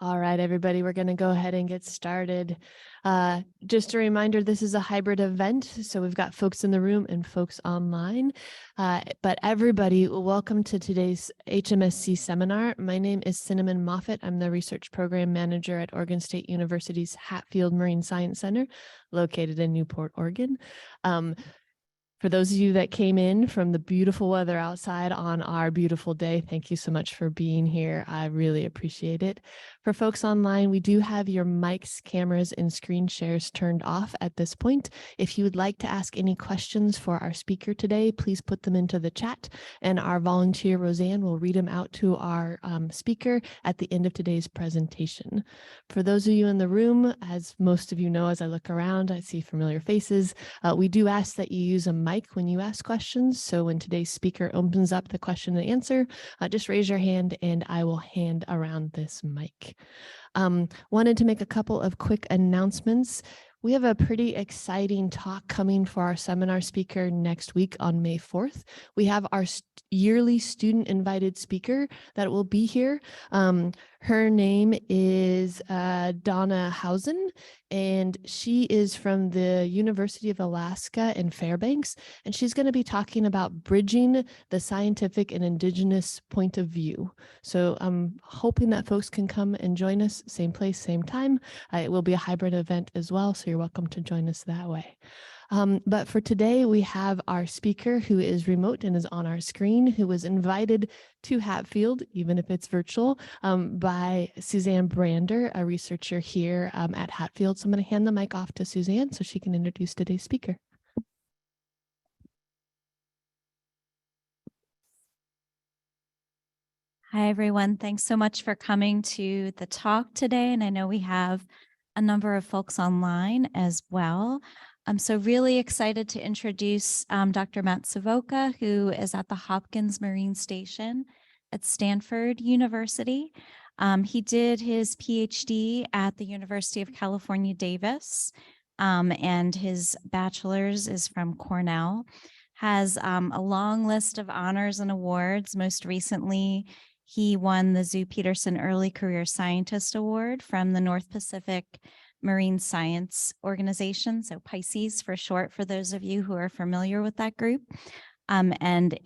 All right, everybody, we're going to go ahead and get started. Just a reminder, this is a hybrid event, so we've got folks in the room and folks online. But everybody, welcome to today's HMSC seminar. My name is Cinnamon Moffett. I'm the Research Program Manager at Oregon State University's Hatfield Marine Science Center, located in Newport, Oregon. For those of you that came in from the beautiful weather outside on our beautiful day, thank you so much for being here. I really appreciate it. For folks online, we do have your mics, cameras, and screen shares turned off at this point. If you would like to ask any questions for our speaker today, please put them into the chat, and our volunteer, Roseanne, will read them out to our speaker at the end of today's presentation. For those of you in the room, as most of you know, as I look around, I see familiar faces. We do ask that you use a mic when you ask questions. So when today's speaker opens up the question and answer, just raise your hand and I will hand around this mic. Wanted to make a couple of quick announcements. We have a pretty exciting talk coming for our seminar speaker next week on May 4th. We have our yearly student invited speaker that will be here. Her name is Donna Hausen, and she is from the University of Alaska in Fairbanks, and she's going to be talking about bridging the scientific and indigenous point of view. So I'm hoping that folks can come and join us, same place, same time. It will be a hybrid event as well, so you're welcome to join us that way. But for today, we have our speaker who is remote and is on our screen, who was invited to Hatfield, even if it's virtual, by Suzanne Brander, a researcher here at Hatfield. So I'm going to hand the mic off to Suzanne so she can introduce today's speaker. Hi, everyone. Thanks so much for coming to the talk today. And I know we have a number of folks online as well. I'm so really excited to introduce Dr. Matt Savoca, who is at the Hopkins Marine Station at Stanford University. He did his PhD at the University of California, Davis, and his bachelor's is from Cornell. Has a long list of honors and awards. Most recently, he won the Zoo Peterson Early Career Scientist Award from the North Pacific Marine Science Organization, so PICES for short, for those of you who are familiar with that group. And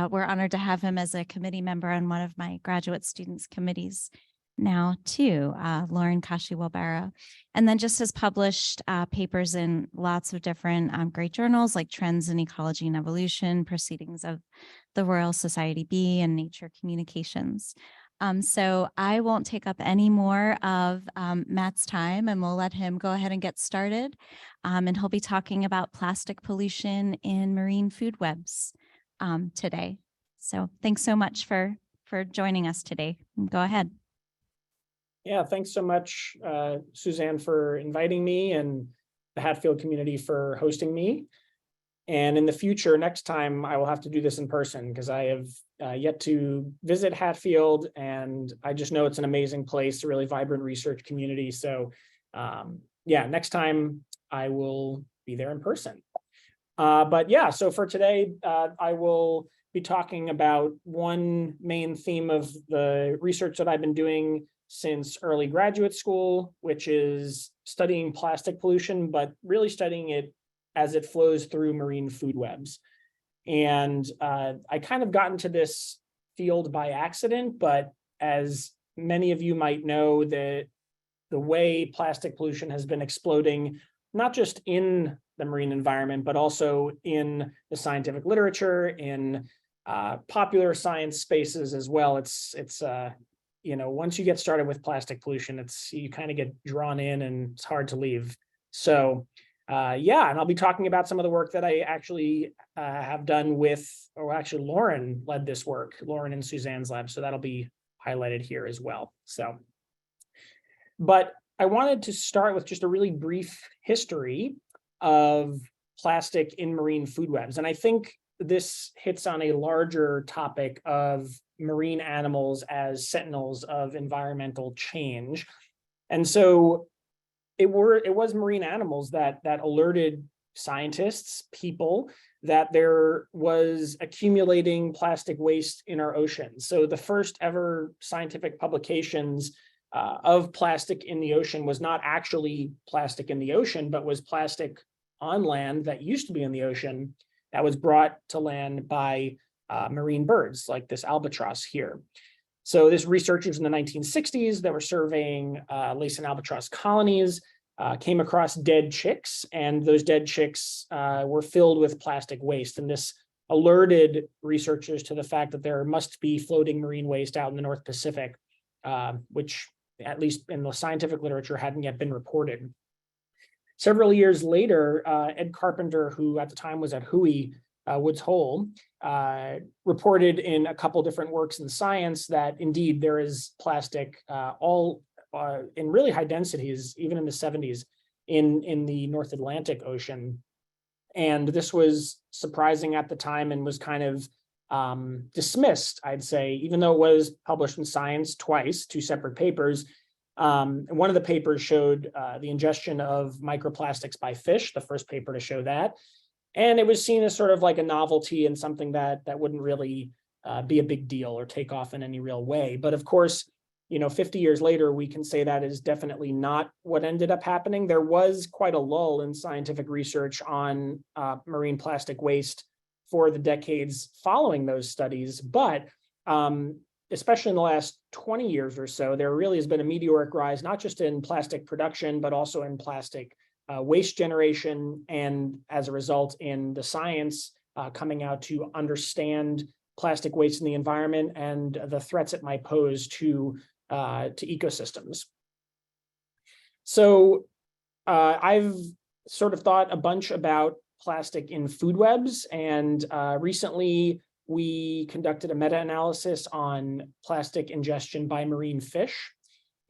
we're honored to have him as a committee member on one of my graduate students committees now too, Lauren Kashiwabara. And then just has published papers in lots of different great journals like Trends in Ecology and Evolution, Proceedings of the Royal Society B, and Nature Communications. So I won't take up any more of Matt's time, and we'll let him go ahead and get started. And he'll be talking about plastic pollution in marine food webs today. So thanks so much for joining us today. Go ahead. Yeah, thanks so much, Suzanne, for inviting me, and the Hatfield community for hosting me. And in the future, next time, I will have to do this in person because I have yet to visit Hatfield, and I just know it's an amazing place, a really vibrant research community. So yeah, next time I will be there in person. But yeah, so for today, I will be talking about one main theme of the research that I've been doing since early graduate school, which is studying plastic pollution, but really studying it as it flows through marine food webs. And I kind of got into this field by accident, but as many of you might know, the way plastic pollution has been exploding, not just in the marine environment, but also in the scientific literature, in popular science spaces as well. It's you know, once you get started with plastic pollution, you kind of get drawn in and it's hard to leave. So yeah, and I'll be talking about some of the work that I actually have done with, or actually Lauren led this work, Lauren and Suzanne's lab. So that'll be highlighted here as well. So, but I wanted to start with just a really brief history of plastic in marine food webs. And I think this hits on a larger topic of marine animals as sentinels of environmental change. And so it was marine animals that alerted scientists, people, that there was accumulating plastic waste in our oceans. So the first ever scientific publications of plastic in the ocean was not actually plastic in the ocean, but was plastic on land that used to be in the ocean that was brought to land by marine birds like this albatross here. So this researchers in the 1960s that were surveying lace and albatross colonies came across dead chicks, and those dead chicks were filled with plastic waste. And this alerted researchers to the fact that there must be floating marine waste out in the North Pacific, which, at least in the scientific literature, hadn't yet been reported. Several years later, Ed Carpenter, who at the time was at Huey, Woods Hole, reported in a couple different works in Science that indeed there is plastic in really high densities, even in the 70s, in the North Atlantic Ocean. And this was surprising at the time and was kind of dismissed, I'd say, even though it was published in Science twice, 2 separate papers. One of the papers showed the ingestion of microplastics by fish, the first paper to show that. And it was seen as sort of like a novelty and something that wouldn't really be a big deal or take off in any real way. But of course, 50 years later, we can say that is definitely not what ended up happening. There was quite a lull in scientific research on marine plastic waste for the decades following those studies. But especially in the last 20 years or so, there really has been a meteoric rise, not just in plastic production, but also in plastic waste generation, and as a result in the science coming out to understand plastic waste in the environment and the threats it might pose to ecosystems. So I've sort of thought a bunch about plastic in food webs, and recently we conducted a meta-analysis on plastic ingestion by marine fish.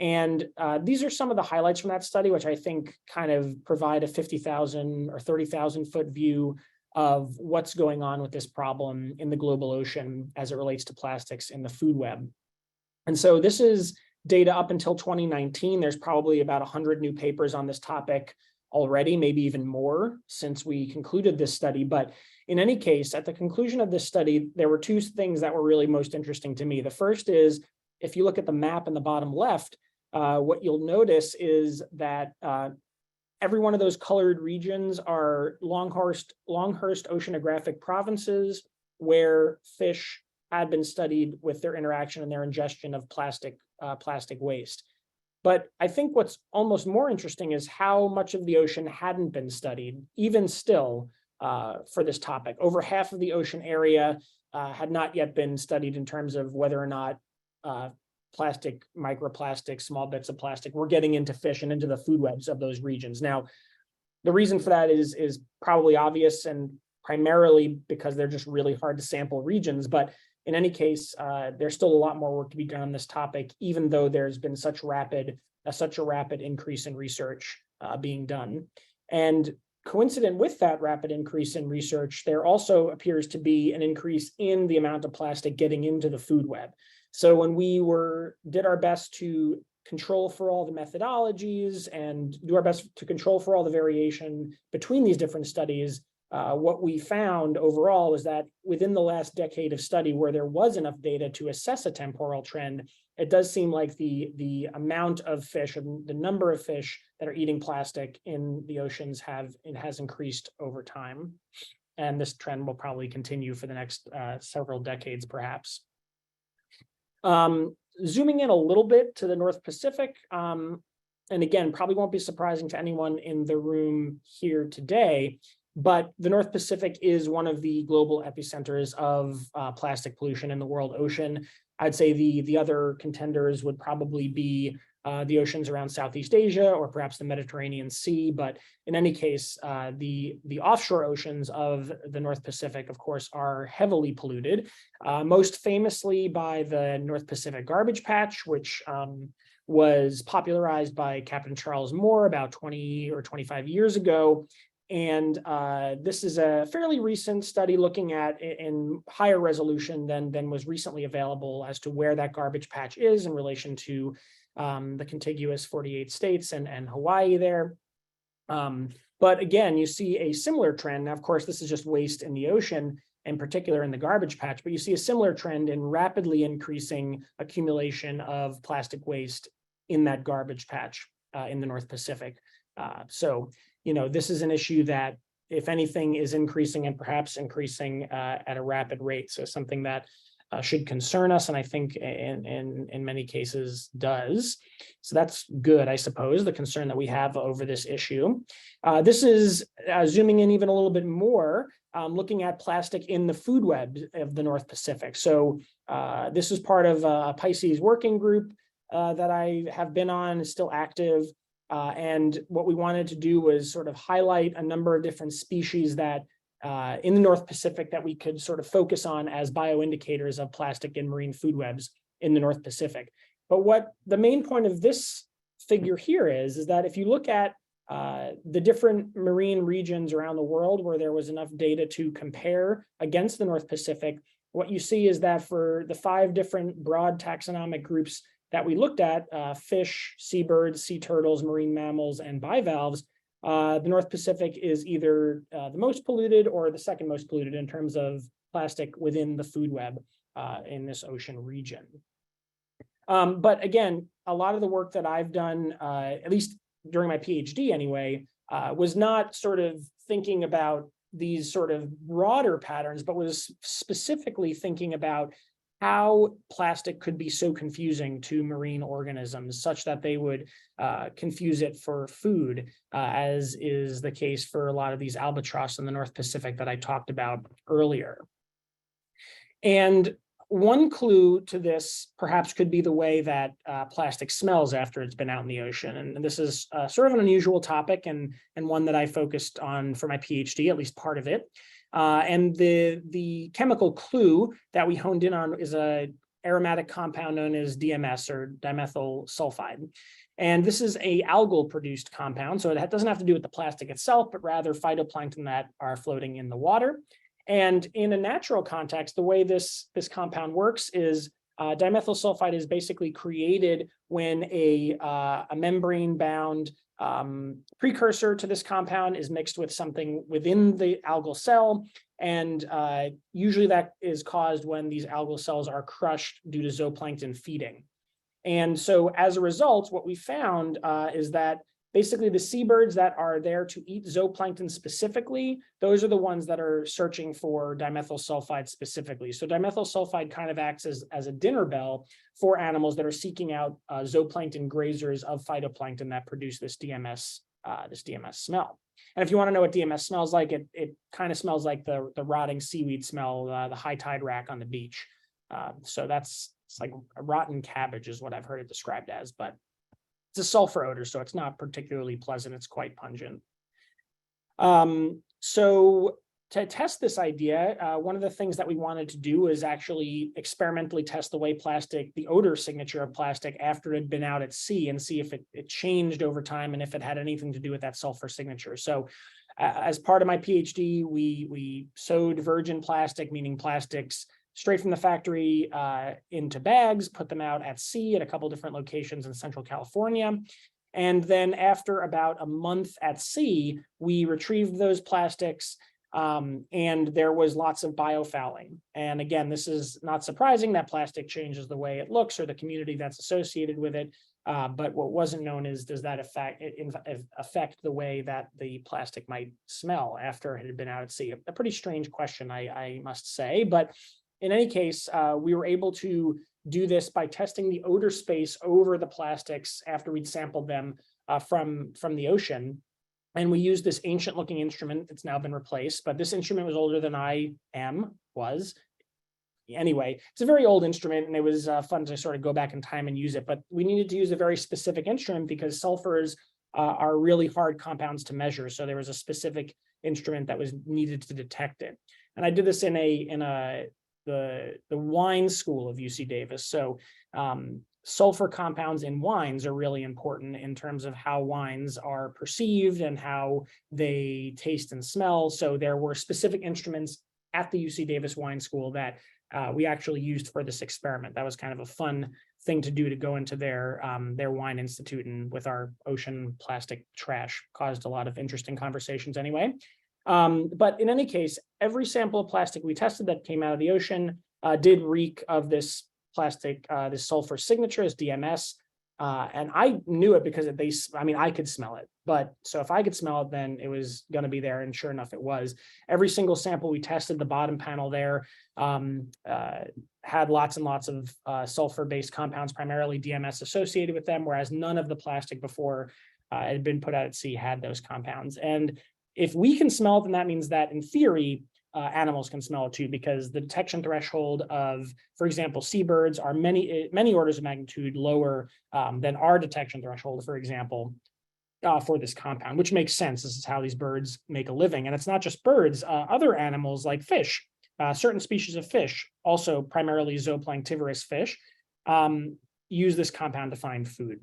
And these are some of the highlights from that study, which I think kind of provide a 50,000 or 30,000 foot view of what's going on with this problem in the global ocean as it relates to plastics in the food web. And so this is data up until 2019. There's probably about 100 new papers on this topic already, maybe even more since we concluded this study. But in any case, at the conclusion of this study, there were 2 things that were really most interesting to me. The first is, if you look at the map in the bottom left, what you'll notice is that every one of those colored regions are Longhurst oceanographic provinces where fish had been studied with their interaction and their ingestion of plastic waste. But I think what's almost more interesting is how much of the ocean hadn't been studied, even still, for this topic. Over half of the ocean area had not yet been studied in terms of whether or not plastic, microplastics, small bits of plastic were getting into fish and into the food webs of those regions. Now, the reason for that is probably obvious, and primarily because they're just really hard to sample regions. But in any case, there's still a lot more work to be done on this topic, even though there's been such a rapid increase in research being done. And coincident with that rapid increase in research, there also appears to be an increase in the amount of plastic getting into the food web. So when we did our best to control for all the methodologies and do our best to control for all the variation between these different studies, what we found overall is that within the last decade of study, where there was enough data to assess a temporal trend, it does seem like the amount of fish and the number of fish that are eating plastic in the oceans has increased over time. And this trend will probably continue for the next several decades, perhaps. Zooming in a little bit to the North Pacific, and again, probably won't be surprising to anyone in the room here today, but the North Pacific is one of the global epicenters of plastic pollution in the world ocean. I'd say the other contenders would probably be the oceans around Southeast Asia or perhaps the Mediterranean Sea. But in any case, the offshore oceans of the North Pacific, of course, are heavily polluted, most famously by the North Pacific garbage patch, which was popularized by Captain Charles Moore about 20 or 25 years ago. And this is a fairly recent study looking at in higher resolution than was recently available as to where that garbage patch is in relation to the contiguous 48 states and Hawaii there. But again, you see a similar trend. Now, of course, this is just waste in the ocean, in particular in the garbage patch, but you see a similar trend in rapidly increasing accumulation of plastic waste in that garbage patch in the North Pacific. So, this is an issue that, if anything, is increasing and perhaps increasing at a rapid rate. So something that should concern us, and I think in many cases does. So that's good, I suppose, the concern that we have over this issue. This is zooming in even a little bit more, looking at plastic in the food web of the North Pacific. So this is part of a Pisces working group that I have been on, is still active. And what we wanted to do was sort of highlight a number of different species that in the North Pacific that we could sort of focus on as bioindicators of plastic in marine food webs in the North Pacific. But what the main point of this figure here is that if you look at the different marine regions around the world where there was enough data to compare against the North Pacific, what you see is that for the 5 different broad taxonomic groups that we looked at, fish, seabirds, sea turtles, marine mammals, and bivalves, the North Pacific is either the most polluted or the second most polluted in terms of plastic within the food web in this ocean region. But again, a lot of the work that I've done, at least during my PhD anyway, was not sort of thinking about these sort of broader patterns, but was specifically thinking about how plastic could be so confusing to marine organisms such that they would confuse it for food, as is the case for a lot of these albatross in the North Pacific that I talked about earlier. And one clue to this perhaps could be the way that plastic smells after it's been out in the ocean. And this is sort of an unusual topic and one that I focused on for my PhD, at least part of it. And the chemical clue that we honed in on is a aromatic compound known as DMS, or dimethyl sulfide. And this is a algal produced compound. So it doesn't have to do with the plastic itself, but rather phytoplankton that are floating in the water. And in a natural context, the way this compound works is dimethyl sulfide is basically created when a membrane bound precursor to this compound is mixed with something within the algal cell. And usually that is caused when these algal cells are crushed due to zooplankton feeding. And so as a result, what we found is that basically the seabirds that are there to eat zooplankton specifically, those are the ones that are searching for dimethyl sulfide specifically. So dimethyl sulfide kind of acts as a dinner bell for animals that are seeking out zooplankton grazers of phytoplankton that produce this DMS smell. And if you want to know what DMS smells like, it kind of smells like the rotting seaweed smell, the high tide rack on the beach. So it's like a rotten cabbage is what I've heard it described as, but it's a sulfur odor, so it's not particularly pleasant. It's quite pungent. So to test this idea, one of the things that we wanted to do is actually experimentally test the way the odor signature of plastic after it had been out at sea, and see if it changed over time and if it had anything to do with that sulfur signature. So as part of my PhD, we sewed virgin plastic, meaning plastics straight from the factory into bags, put them out at sea at a couple different locations in Central California. And then after about a month at sea, we retrieved those plastics and there was lots of biofouling. And again, this is not surprising that plastic changes the way it looks or the community that's associated with it. But what wasn't known is, does that affect the way that the plastic might smell after it had been out at sea? A pretty strange question, I must say. But in any case, we were able to do this by testing the odor space over the plastics after we'd sampled them from the ocean. And we used this ancient looking instrument that's now been replaced, but this instrument was older than I was. Anyway, it's a very old instrument, and it was fun to sort of go back in time and use it. But we needed to use a very specific instrument because sulfurs are really hard compounds to measure. So there was a specific instrument that was needed to detect it. And I did this in the wine school of UC Davis. So sulfur compounds in wines are really important in terms of how wines are perceived and how they taste and smell. So there were specific instruments at the UC Davis Wine School that we actually used for this experiment. That was kind of a fun thing to do, to go into their wine institute, and with our ocean plastic trash caused a lot of interesting conversations anyway. But in any case, every sample of plastic we tested that came out of the ocean did reek of this plastic, this sulfur signature as DMS. And I knew it because I could smell it. But so if I could smell it, then it was going to be there. And sure enough, it was. Every single sample we tested, the bottom panel there had lots and lots of sulfur-based compounds, primarily DMS associated with them, whereas none of the plastic before it had been put out at sea had those compounds. And if we can smell it, then that means that in theory, animals can smell it too, because the detection threshold of, for example, seabirds are many orders of magnitude lower than our detection threshold, for example, for this compound, which makes sense. This is how these birds make a living. And it's not just birds, other animals like fish, certain species of fish, also primarily zooplanktivorous fish, use this compound to find food.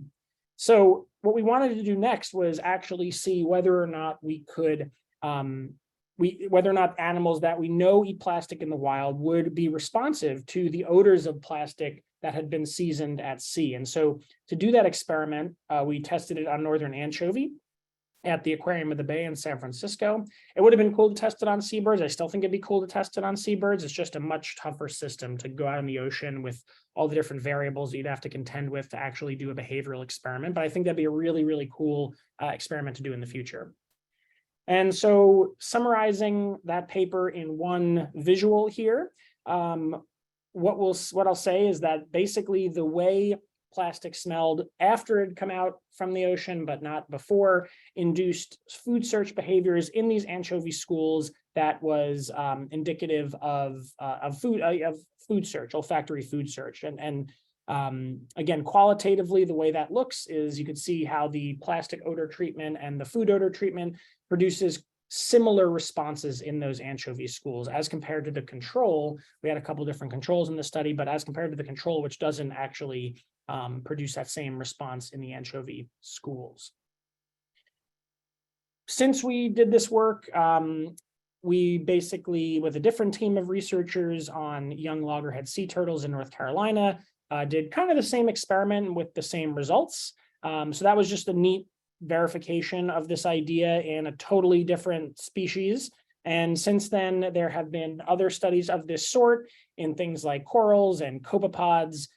So what we wanted to do next was actually see whether or not we could whether or not animals that we know eat plastic in the wild would be responsive to the odors of plastic that had been seasoned at sea. And so to do that experiment, we tested it on northern anchovy at the aquarium of the bay in San Francisco. It would have been cool to test it on seabirds. I still think it'd be cool to test it on seabirds. It's just a much tougher system to go out in the ocean with all the different variables that you'd have to contend with to actually do a behavioral experiment. But I think that'd be a really, really cool experiment to do in the future. And so summarizing that paper in one visual here, what I'll say is that basically the way plastic smelled after it had come out from the ocean, but not before, induced food search behaviors in these anchovy schools that was indicative of food search, olfactory food search. And again, qualitatively, the way that looks is you could see how the plastic odor treatment and the food odor treatment produces similar responses in those anchovy schools as compared to the control. We had a couple different controls in the study, but as compared to the control, which doesn't actually produce that same response in the anchovy schools. Since we did this work, we basically, with a different team of researchers on young loggerhead sea turtles in North Carolina, did kind of the same experiment with the same results. So that was just a neat verification of this idea in a totally different species. And since then, there have been other studies of this sort in things like corals and copepods.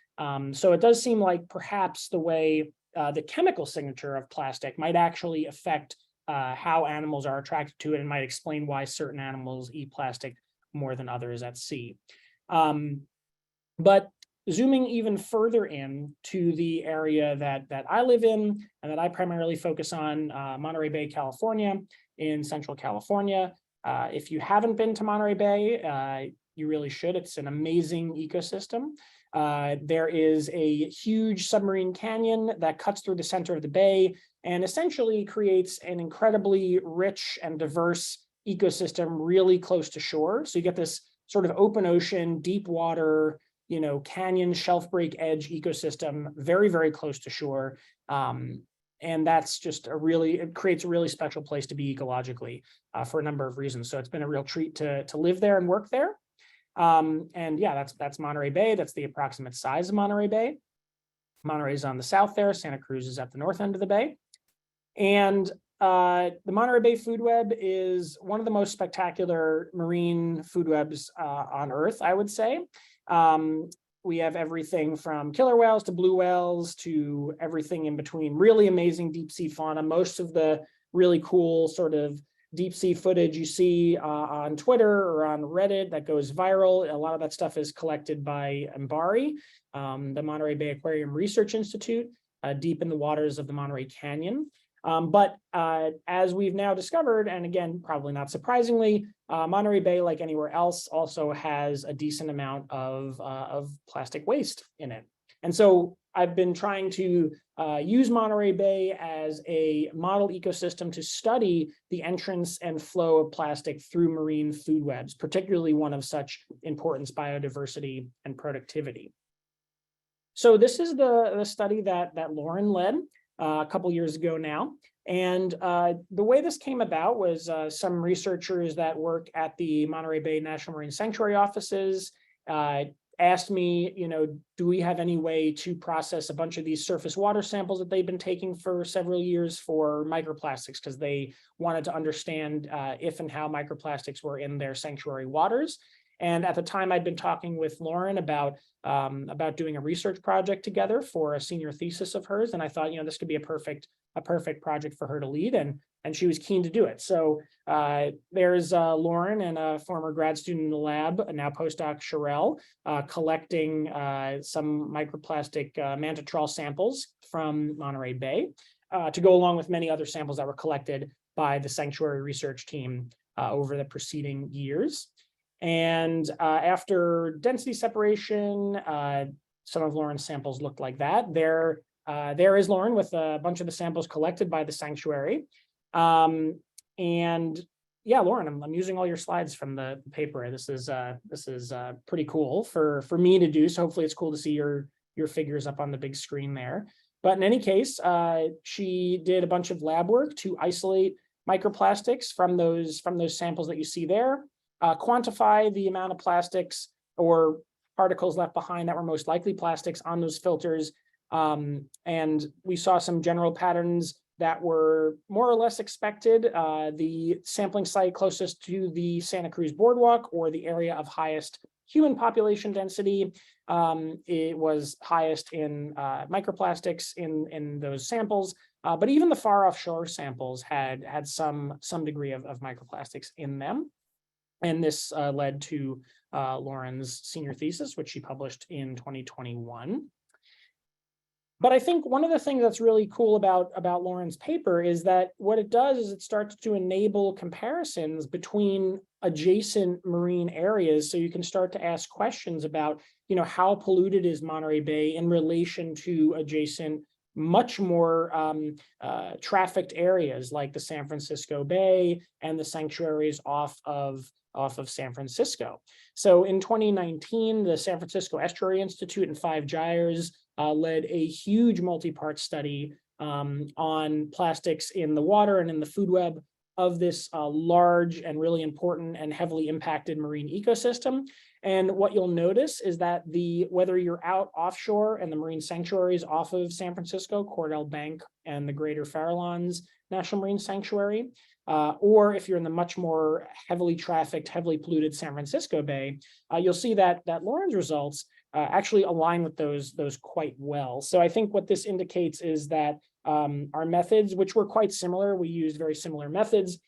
So it does seem like perhaps the way the chemical signature of plastic might actually affect how animals are attracted to it, and might explain why certain animals eat plastic more than others at sea. But zooming even further in to the area that I live in and that I primarily focus on, Monterey Bay, California, in Central California. If you haven't been to Monterey Bay, you really should. It's an amazing ecosystem. There is a huge submarine canyon that cuts through the center of the bay and essentially creates an incredibly rich and diverse ecosystem really close to shore. So you get this sort of open ocean, deep water, canyon, shelf break edge ecosystem, very, very close to shore. And that's just it creates a really special place to be ecologically for a number of reasons. So it's been a real treat to live there and work there. And yeah, that's Monterey Bay. That's the approximate size of Monterey Bay. Monterey is on the south there. Santa Cruz is at the north end of the bay. And the Monterey Bay food web is one of the most spectacular marine food webs on Earth, I would say. We have everything from killer whales to blue whales to everything in between. Really amazing deep sea fauna. Most of the really cool sort of deep sea footage you see on Twitter or on Reddit that goes viral, a lot of that stuff is collected by MBARI, the Monterey Bay Aquarium Research Institute, deep in the waters of the Monterey Canyon. But as we've now discovered, and again, probably not surprisingly, Monterey Bay, like anywhere else, also has a decent amount of plastic waste in it. And so I've been trying to use Monterey Bay as a model ecosystem to study the entrance and flow of plastic through marine food webs, particularly one of such importance, biodiversity and productivity. So this is the study that Lauren led a couple years ago now. And the way this came about was some researchers that work at the Monterey Bay National Marine Sanctuary offices asked me, do we have any way to process a bunch of these surface water samples that they've been taking for several years for microplastics, because they wanted to understand if and how microplastics were in their sanctuary waters. And at the time, I'd been talking with Lauren about doing a research project together for a senior thesis of hers. And I thought, this could be a perfect project for her to lead. And she was keen to do it. So there's Lauren and a former grad student in the lab, now postdoc Sherelle, collecting some microplastic manta trawl samples from Monterey Bay to go along with many other samples that were collected by the sanctuary research team over the preceding years. And after density separation, some of Lauren's samples looked like that. There is Lauren with a bunch of the samples collected by the sanctuary. And yeah, Lauren, I'm using all your slides from the paper. This is pretty cool for me to do. So hopefully it's cool to see your figures up on the big screen there. But in any case, she did a bunch of lab work to isolate microplastics from those samples that you see there, quantify the amount of plastics or particles left behind that were most likely plastics on those filters. And we saw some general patterns that were more or less expected. The sampling site closest to the Santa Cruz Boardwalk, or the area of highest human population density, it was highest in microplastics in those samples. But even the far offshore samples had some degree of microplastics in them. And this led to Lauren's senior thesis, which she published in 2021. But I think one of the things that's really cool about Lauren's paper is that what it does is it starts to enable comparisons between adjacent marine areas. So you can start to ask questions about, how polluted is Monterey Bay in relation to adjacent, much more trafficked areas like the San Francisco Bay and the sanctuaries off of San Francisco. So in 2019, the San Francisco Estuary Institute and 5 gyres led a huge multi-part study on plastics in the water and in the food web of this large and really important and heavily impacted marine ecosystem. And what you'll notice is that whether you're out offshore and the marine sanctuaries off of San Francisco, Cordell Bank and the Greater Farallones National Marine Sanctuary, or if you're in the much more heavily trafficked, heavily polluted San Francisco Bay, you'll see that Lauren's results actually align with those quite well. So I think what this indicates is that our methods, which were quite similar, we used very similar methods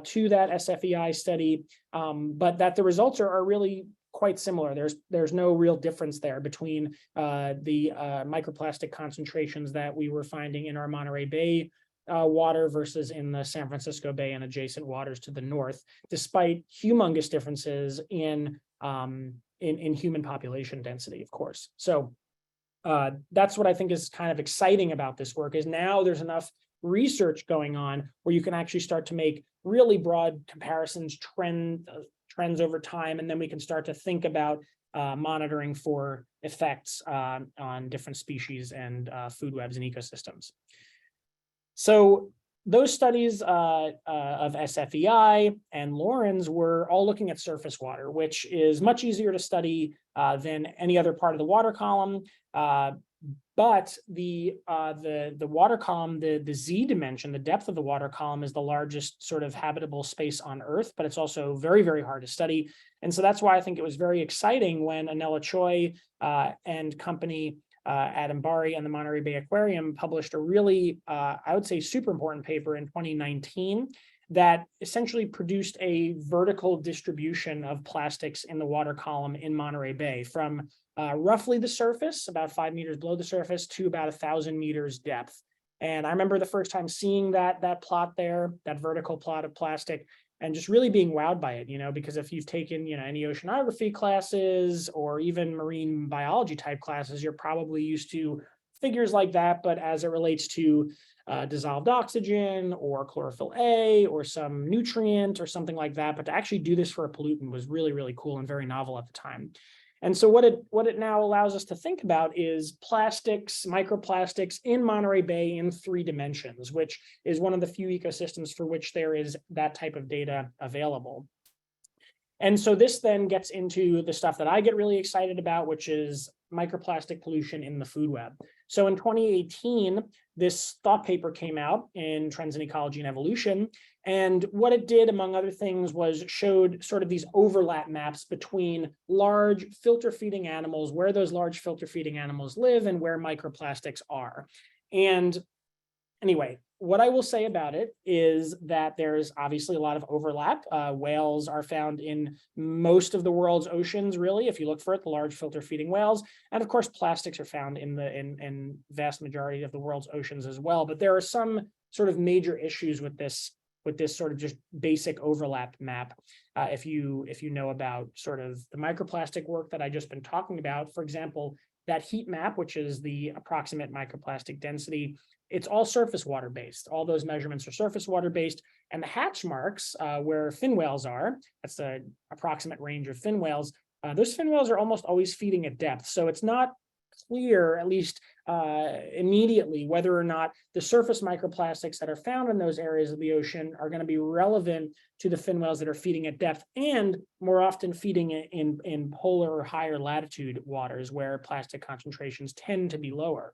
to that SFEI study, but that the results are really quite similar. There's no real difference there between the microplastic concentrations that we were finding in our Monterey Bay water versus in the San Francisco Bay and adjacent waters to the north, despite humongous differences in human population density, of course. So that's what I think is kind of exciting about this work, is now there's enough research going on where you can actually start to make really broad comparisons, trends over time, and then we can start to think about monitoring for effects on different species and food webs and ecosystems. So those studies of SFEI and Lauren's were all looking at surface water, which is much easier to study than any other part of the water column. But the water column, the Z dimension, the depth of the water column, is the largest sort of habitable space on Earth, but it's also very, very hard to study. And so that's why I think it was very exciting when Anela Choi and company at Mbari and the Monterey Bay Aquarium published a really, I would say, super important paper in 2019 that essentially produced a vertical distribution of plastics in the water column in Monterey Bay from roughly the surface, about 5 meters below the surface, to about 1,000 meters depth. And I remember the first time seeing that plot there, that vertical plot of plastic, and just really being wowed by it, because if you've taken, any oceanography classes or even marine biology type classes, you're probably used to figures like that. But as it relates to dissolved oxygen or chlorophyll A or some nutrient or something like that, but to actually do this for a pollutant was really, really cool and very novel at the time. And so what it now allows us to think about is plastics, microplastics in Monterey Bay in 3 dimensions, which is one of the few ecosystems for which there is that type of data available. And so this then gets into the stuff that I get really excited about, which is microplastic pollution in the food web. So in 2018, this thought paper came out in Trends in Ecology and Evolution. And what it did, among other things, was showed sort of these overlap maps between large filter feeding animals, where those large filter feeding animals live and where microplastics are. And anyway, what I will say about it is that there's obviously a lot of overlap. Whales are found in most of the world's oceans, really, if you look for it, the large filter feeding whales. And of course, plastics are found in vast majority of the world's oceans as well. But there are some sort of major issues with this sort of just basic overlap map. If you know about sort of the microplastic work that I just been talking about, for example, that heat map, which is the approximate microplastic density, it's all surface water based. All those measurements are surface water based. And the hatch marks where fin whales are, that's the approximate range of fin whales, those fin whales are almost always feeding at depth. So it's not clear, at least immediately, whether or not the surface microplastics that are found in those areas of the ocean are going to be relevant to the fin whales that are feeding at depth, and more often feeding in polar or higher latitude waters where plastic concentrations tend to be lower.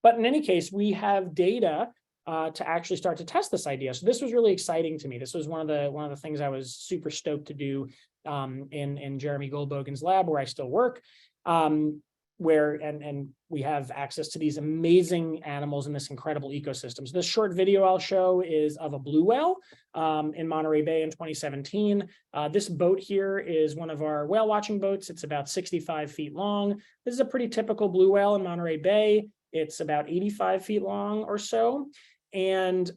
But in any case, we have data to actually start to test this idea. So this was really exciting to me. This was one of the things I was super stoked to do in Jeremy Goldbogen's lab, where I still work. Where we have access to these amazing animals in this incredible ecosystem. So this short video I'll show is of a blue whale in Monterey Bay in 2017. This boat here is one of our whale watching boats. It's about 65 feet long. This is a pretty typical blue whale in Monterey Bay. It's about 85 feet long or so. And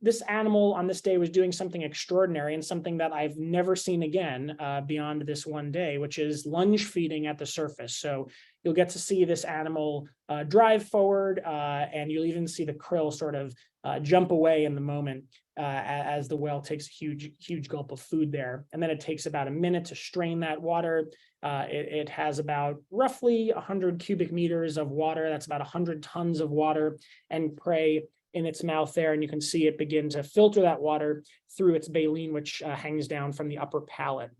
this animal on this day was doing something extraordinary and something that I've never seen again beyond this one day, which is lunge feeding at the surface. So you'll get to see this animal drive forward, and you'll even see the krill sort of jump away in the moment as the whale takes a huge gulp of food there. And then it takes about a minute to strain that water. It has about roughly 100 cubic meters of water. That's about 100 tons of water and prey in its mouth there, and you can see it begin to filter that water through its baleen, which hangs down from the upper palate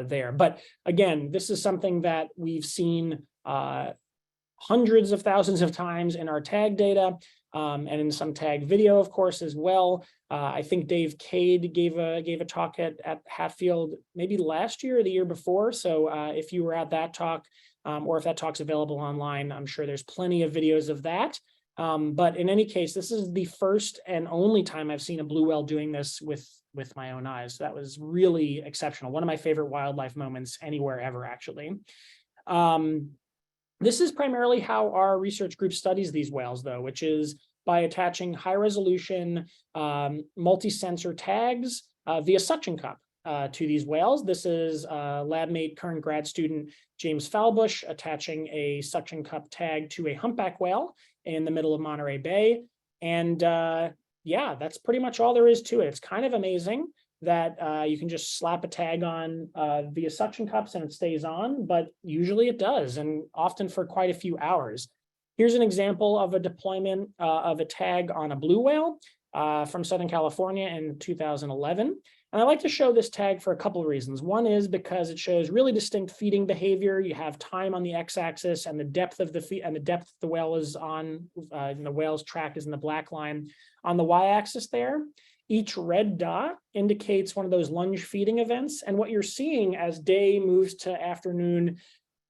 there. But again, this is something that we've seen hundreds of thousands of times in our tag data, and in some tag video, of course, as well. I think Dave Cade gave a talk at Hatfield maybe last year or the year before. So if you were at that talk, or if that talk's available online, I'm sure there's plenty of videos of that. But in any case, this is the first and only time I've seen a blue whale doing this with my own eyes. So that was really exceptional. One of my favorite wildlife moments anywhere ever, actually. This is primarily how our research group studies these whales, though, which is by attaching high-resolution multi-sensor tags via suction cup to these whales. This is lab mate, current grad student James Falbush attaching a suction cup tag to a humpback whale in the middle of Monterey Bay. And yeah, that's pretty much all there is to it. It's kind of amazing that you can just slap a tag on via suction cups and it stays on, but usually it does, and often for quite a few hours. Here's an example of a deployment of a tag on a blue whale from Southern California in 2011. And I like to show this tag for a couple of reasons. One is because it shows really distinct feeding behavior. You have time on the x-axis and the depth of the feed, and the depth the whale is on, and the whale's track is in the black line. On the y-axis there, each red dot indicates one of those lunge feeding events. And what you're seeing as day moves to afternoon,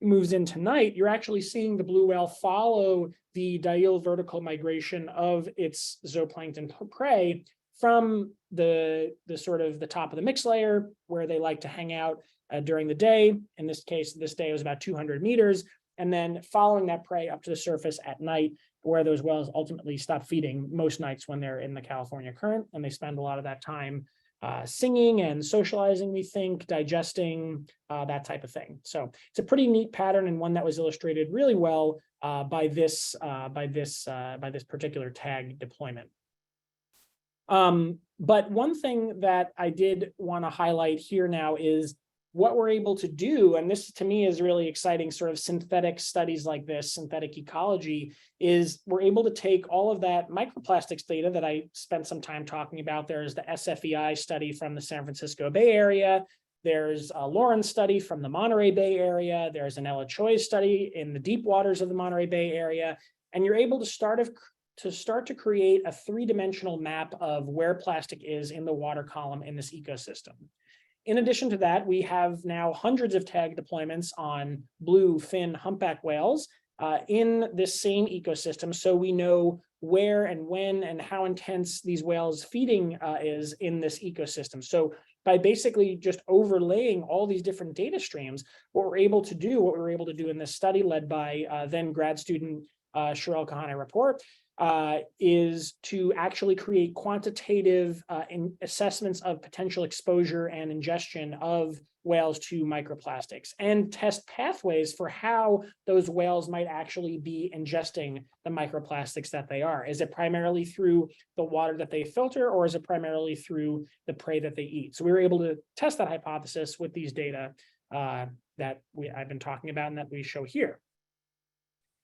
moves into night, you're actually seeing the blue whale follow the diel vertical migration of its zooplankton prey from the sort of the top of the mix layer where they like to hang out during the day. In this case, this day was about 200 meters, and then following that prey up to the surface at night, where those whales ultimately stop feeding most nights when they're in the California current, and they spend a lot of that time singing and socializing, we think, digesting, that type of thing. So it's a pretty neat pattern, and one that was illustrated really well by this particular tag deployment. But one thing that I did want to highlight here now is what we're able to do, and this to me is really exciting, sort of synthetic studies like this, synthetic ecology, is we're able to take all of that microplastics data that I spent some time talking about. There's the SFEI study from the San Francisco Bay Area, There's a Lauren study from the Monterey Bay area. There's an Ella Choi's study in the deep waters of the Monterey Bay area. And you're able to start to create a three-dimensional map of where plastic is in the water column in this ecosystem. In addition to that, we have now hundreds of tag deployments on blue fin humpback whales in this same ecosystem. So we know where and when and how intense these whales feeding is in this ecosystem. So by basically just overlaying all these different data streams, what we were able to do in this study led by then grad student Sherelle Kahane-Rapport, is to actually create quantitative assessments of potential exposure and ingestion of whales to microplastics and test pathways for how those whales might actually be ingesting the microplastics that they are. Is it primarily through the water that they filter, or is it primarily through the prey that they eat? So we were able to test that hypothesis with these data that I've been talking about and that we show here.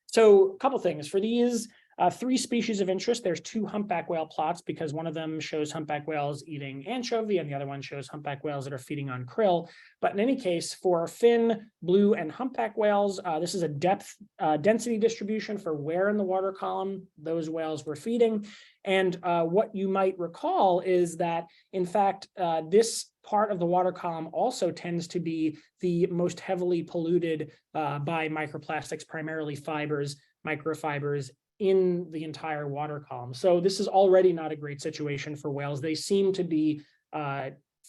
So a couple things for these three species of interest. There's two humpback whale plots because one of them shows humpback whales eating anchovy and the other one shows humpback whales that are feeding on krill. But in any case, for fin, blue, and humpback whales, this is a depth density distribution for where in the water column those whales were feeding. And what you might recall is that, in fact, this part of the water column also tends to be the most heavily polluted by microplastics, primarily fibers, microfibers, in the entire water column. So this is already not a great situation for whales. They seem to be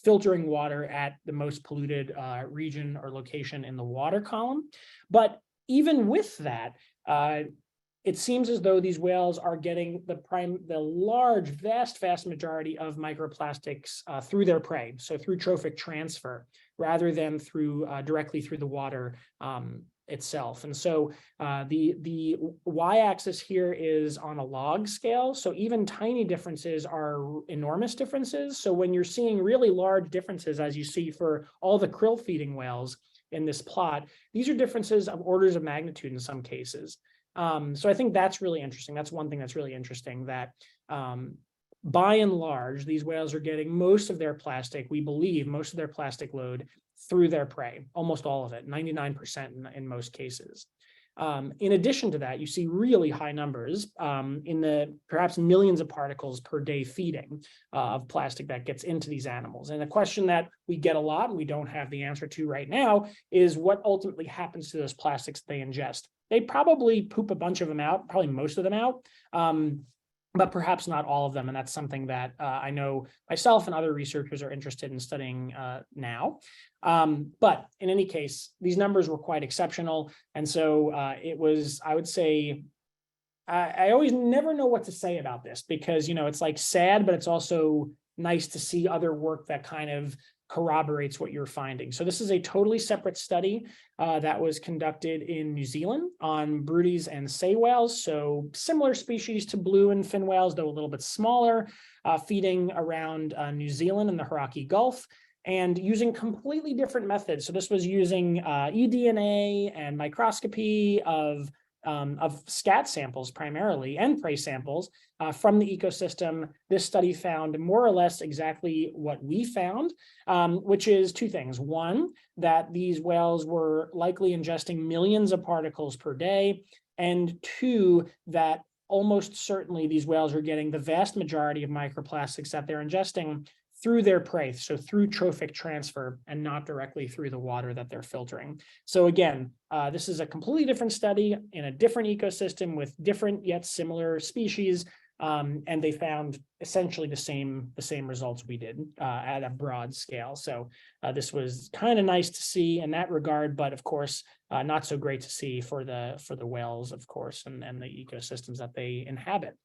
filtering water at the most polluted region or location in the water column. But even with that, it seems as though these whales are getting the large, vast majority of microplastics through their prey, so through trophic transfer, rather than through directly through the water itself. And so the y-axis here is on a log scale. So even tiny differences are enormous differences. So when you're seeing really large differences, as you see for all the krill feeding whales in this plot, these are differences of orders of magnitude in some cases. So I think that's really interesting. That's one thing that's really interesting, that by and large, these whales are getting most of their plastic, we believe most of their plastic load, through their prey, almost all of it, 99% in most cases. In addition to that, you see really high numbers in the perhaps millions of particles per day feeding of plastic that gets into these animals. And the question that we get a lot, and we don't have the answer to right now, is what ultimately happens to those plastics they ingest. They probably poop a bunch of them out, probably most of them out, but perhaps not all of them. And that's something that I know myself and other researchers are interested in studying now. But in any case, these numbers were quite exceptional. And so it was, I would say, I always never know what to say about this because, it's like sad, but it's also nice to see other work that kind of corroborates what you're finding. So this is a totally separate study that was conducted in New Zealand on broodies and sei whales. So similar species to blue and fin whales, though a little bit smaller, feeding around New Zealand and the Hauraki Gulf, and using completely different methods. So this was using eDNA and microscopy of scat samples primarily and prey samples from the ecosystem. This study found more or less exactly what we found, which is two things. One, that these whales were likely ingesting millions of particles per day. And two, that almost certainly these whales are getting the vast majority of microplastics that they're ingesting through their prey, so through trophic transfer and not directly through the water that they're filtering. So again, this is a completely different study in a different ecosystem with different yet similar species, and they found essentially the same results we did at a broad scale. So this was kind of nice to see in that regard, but of course, not so great to see for the whales, of course, and the ecosystems that they inhabit.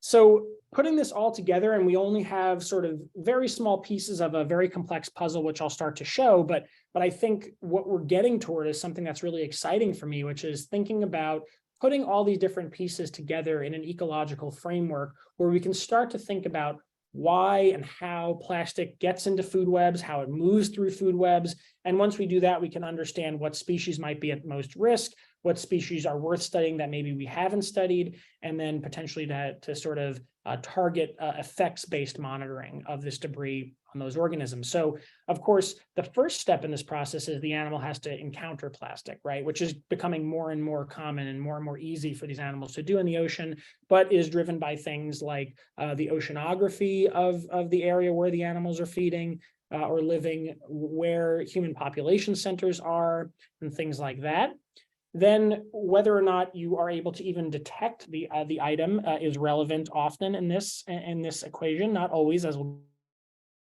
So putting this all together, and we only have sort of very small pieces of a very complex puzzle, which I'll start to show, but I think what we're getting toward is something that's really exciting for me, which is thinking about putting all these different pieces together in an ecological framework where we can start to think about why and how plastic gets into food webs, how it moves through food webs. And once we do that, we can understand what species might be at most risk, what species are worth studying that maybe we haven't studied, and then potentially to sort of target effects-based monitoring of this debris on those organisms. So, of course, the first step in this process is the animal has to encounter plastic, right? Which is becoming more and more common and more easy for these animals to do in the ocean, but is driven by things like the oceanography of the area where the animals are feeding or living, where human population centers are, and things like that. Then whether or not you are able to even detect the item is relevant often in this equation, not always as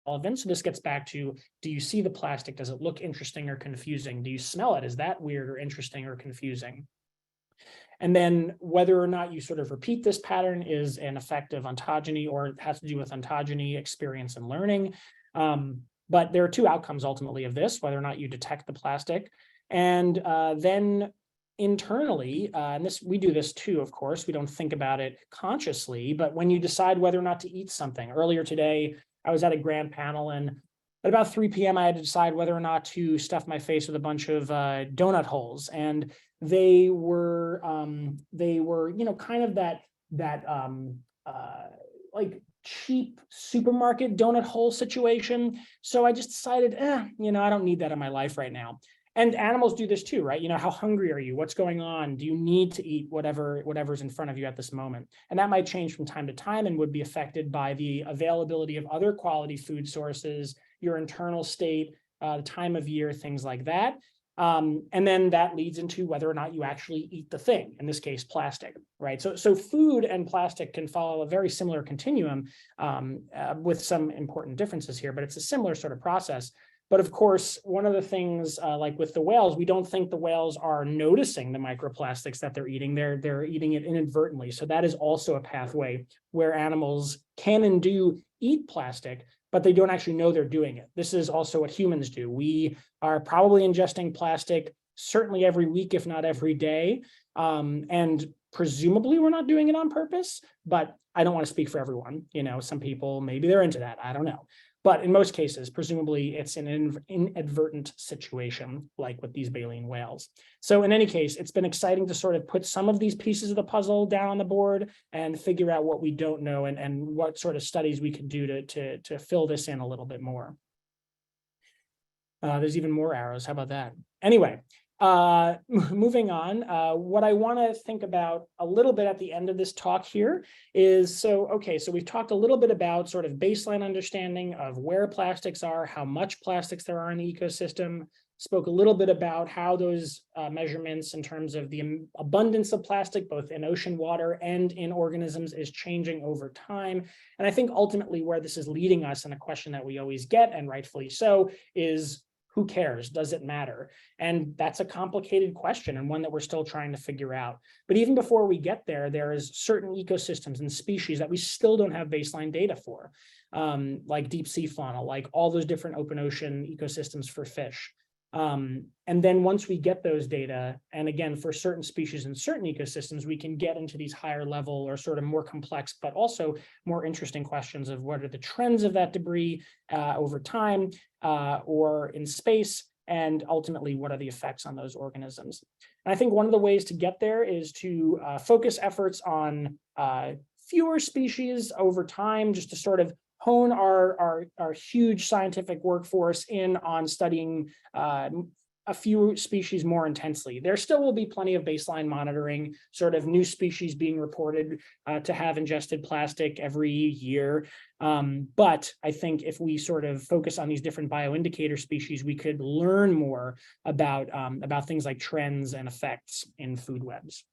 relevant. So this gets back to, do you see the plastic? Does it look interesting or confusing? Do you smell it? Is that weird or interesting or confusing? And then whether or not you sort of repeat this pattern is an effect of ontogeny, or it has to do with ontogeny, experience, and learning. But there are two outcomes ultimately of this, whether or not you detect the plastic. And then internally, and we do this too, of course, we don't think about it consciously, but when you decide whether or not to eat something. Earlier today, I was at a grant panel, and at about 3 p.m. I had to decide whether or not to stuff my face with a bunch of donut holes. And they were kind of that like cheap supermarket donut hole situation. So I just decided, I don't need that in my life right now. And animals do this too, right? How hungry are you? What's going on? Do you need to eat whatever's in front of you at this moment? And that might change from time to time and would be affected by the availability of other quality food sources, your internal state, the time of year, things like that. And then that leads into whether or not you actually eat the thing, in this case, plastic, right? So food and plastic can follow a very similar continuum with some important differences here, but it's a similar sort of process. But of course, one of the things, like with the whales, we don't think the whales are noticing the microplastics that they're eating. They're eating it inadvertently. So that is also a pathway where animals can and do eat plastic, but they don't actually know they're doing it. This is also what humans do. We are probably ingesting plastic certainly every week, if not every day. And presumably we're not doing it on purpose, but I don't want to speak for everyone. Some people, maybe they're into that. I don't know. But in most cases, presumably it's an inadvertent situation, like with these baleen whales. So in any case, it's been exciting to sort of put some of these pieces of the puzzle down on the board and figure out what we don't know and what sort of studies we can do to fill this in a little bit more. There's even more arrows. How about that? Anyway, moving on, what I want to think about a little bit at the end of this talk here is, so we've talked a little bit about sort of baseline understanding of where plastics are, how much plastics there are in the ecosystem, spoke a little bit about how those measurements in terms of the abundance of plastic, both in ocean water and in organisms, is changing over time. And I think ultimately where this is leading us, and a question that we always get, and rightfully so, is who cares? Does it matter? And that's a complicated question, and one that we're still trying to figure out. But even before we get there, there is certain ecosystems and species that we still don't have baseline data for, like deep sea fauna, like all those different open ocean ecosystems for fish. And then once we get those data, and again, for certain species and certain ecosystems, we can get into these higher level or sort of more complex, but also more interesting questions of what are the trends of that debris over time or in space, and ultimately, what are the effects on those organisms? And I think one of the ways to get there is to focus efforts on fewer species over time, just to sort of hone our huge scientific workforce in on studying a few species more intensely. There still will be plenty of baseline monitoring, sort of new species being reported to have ingested plastic every year. But I think if we sort of focus on these different bioindicator species, we could learn more about things like trends and effects in food webs.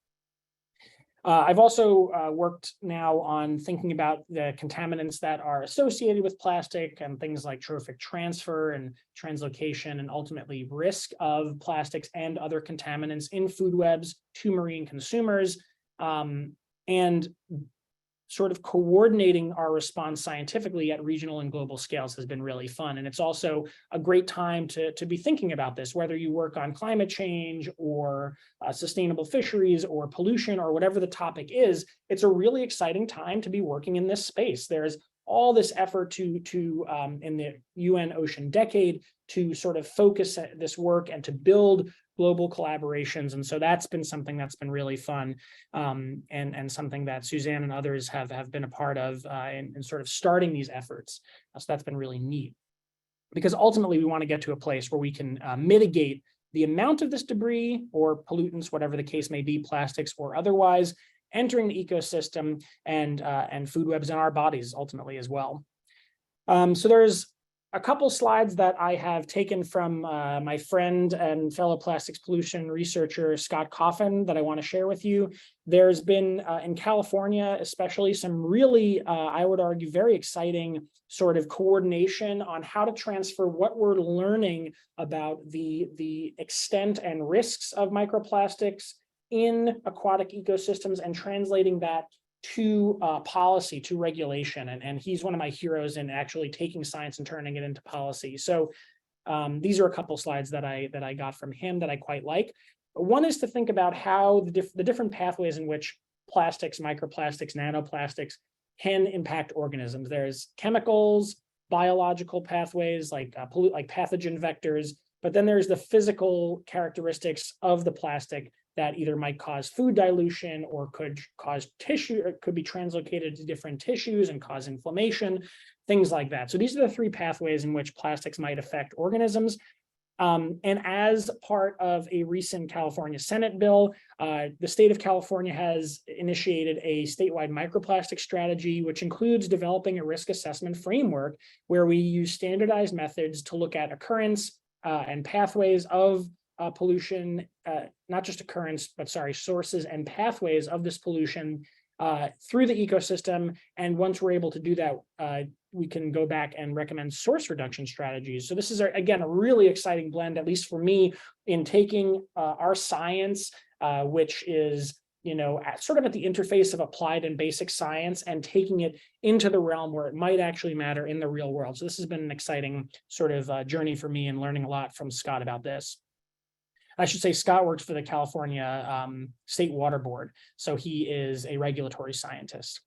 I've also worked now on thinking about the contaminants that are associated with plastic and things like trophic transfer and translocation, and ultimately risk of plastics and other contaminants in food webs to marine consumers, and sort of coordinating our response scientifically at regional and global scales has been really fun. And it's also a great time to be thinking about this, whether you work on climate change or sustainable fisheries or pollution or whatever the topic is. It's a really exciting time to be working in this space. There's all this effort to in the UN Ocean Decade to sort of focus this work and to build global collaborations. And so that's been something that's been really fun, and something that Suzanne and others have been a part of in sort of starting these efforts. So that's been really neat, because ultimately we want to get to a place where we can mitigate the amount of this debris or pollutants, whatever the case may be, plastics or otherwise, entering the ecosystem and food webs in our bodies ultimately as well. So there's a couple slides that I have taken from my friend and fellow plastics pollution researcher, Scott Coffin, that I want to share with you. There's been, in California especially, some really, I would argue, very exciting sort of coordination on how to transfer what we're learning about the extent and risks of microplastics in aquatic ecosystems and translating that to policy, to regulation. And he's one of my heroes in actually taking science and turning it into policy. So these are a couple slides that I got from him that I quite like. One is to think about how the different pathways in which plastics, microplastics, nanoplastics can impact organisms. There's chemicals, biological pathways like pathogen vectors, but then there's the physical characteristics of the plastic that either might cause food dilution or could cause tissue, or could be translocated to different tissues and cause inflammation, things like that. So these are the three pathways in which plastics might affect organisms. And as part of a recent California Senate bill, the state of California has initiated a statewide microplastic strategy, which includes developing a risk assessment framework where we use standardized methods to look at occurrence and pathways of pollution, not just occurrence, but sources and pathways of this pollution through the ecosystem. And once we're able to do that, we can go back and recommend source reduction strategies. So this is, again, a really exciting blend, at least for me, in taking our science, which is, sort of at the interface of applied and basic science, and taking it into the realm where it might actually matter in the real world. So this has been an exciting sort of journey for me, and learning a lot from Scott about this. I should say Scott works for the California State Water Board, so he is a regulatory scientist.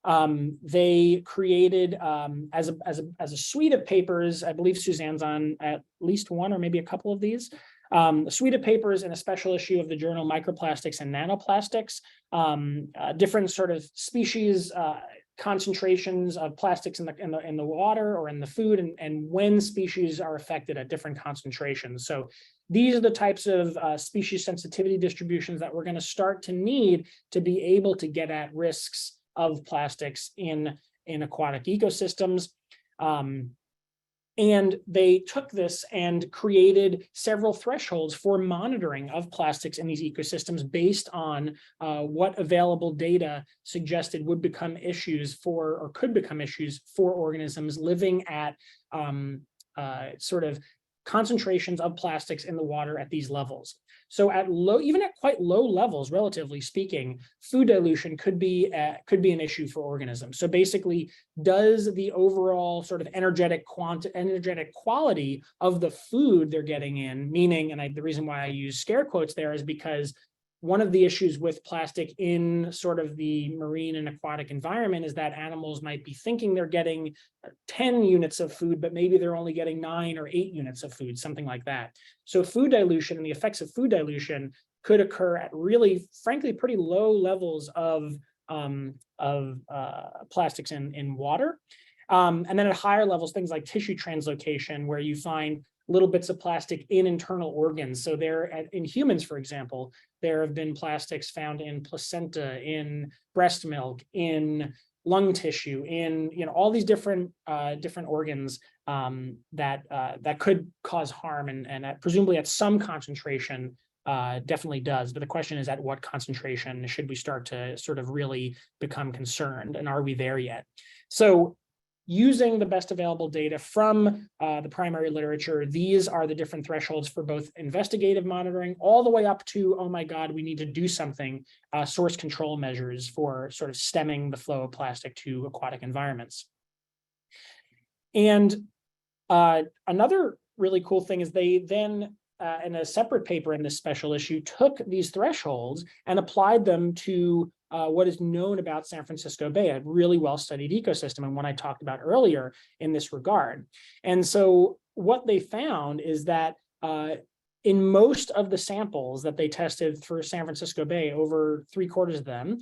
They created as a suite of papers. I believe Suzanne's on at least one or maybe a couple of these. A suite of papers in a special issue of the journal Microplastics and Nanoplastics, different sort of species concentrations of plastics in the water or in the food, and when species are affected at different concentrations. So these are the types of species sensitivity distributions that we're going to start to need to be able to get at risks of plastics in aquatic ecosystems. And they took this and created several thresholds for monitoring of plastics in these ecosystems based on what available data suggested would become issues for, or could become issues for, organisms living at sort of concentrations of plastics in the water at these levels. So at even at quite low levels, relatively speaking, food dilution could be an issue for organisms. So basically, does the overall sort of energetic quality of the food they're getting in, meaning, and the reason why I use scare quotes there is because one of the issues with plastic in sort of the marine and aquatic environment is that animals might be thinking they're getting 10 units of food, but maybe they're only getting 9 or 8 units of food, something like that. So food dilution and the effects of food dilution could occur at really, frankly, pretty low levels of plastics in water. And then at higher levels, things like tissue translocation, where you find little bits of plastic in internal organs. So in humans, for example, there have been plastics found in placenta, in breast milk, in lung tissue, in all these different organs that could cause harm, and presumably at some concentration definitely does. But the question is, at what concentration should we start to sort of really become concerned, and are we there yet? So, using the best available data from the primary literature, these are the different thresholds for both investigative monitoring all the way up to, oh my God, we need to do something, source control measures for sort of stemming the flow of plastic to aquatic environments. And another really cool thing is they then, in a separate paper in this special issue, took these thresholds and applied them to what is known about San Francisco Bay, a really well-studied ecosystem, and one I talked about earlier in this regard. And so what they found is that in most of the samples that they tested for San Francisco Bay, over 3/4 of them,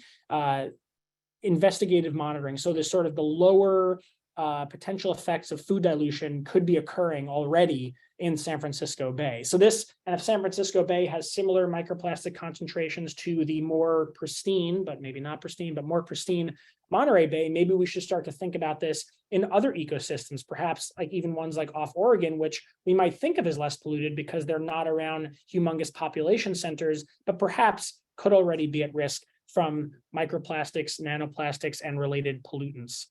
investigative monitoring. So there's sort of the lower potential effects of food dilution could be occurring already in San Francisco Bay. So this, and if San Francisco Bay has similar microplastic concentrations to the more pristine, but maybe not pristine, but more pristine Monterey Bay, maybe we should start to think about this in other ecosystems, perhaps like even ones like off Oregon, which we might think of as less polluted because they're not around humongous population centers, but perhaps could already be at risk from microplastics, nanoplastics, and related pollutants.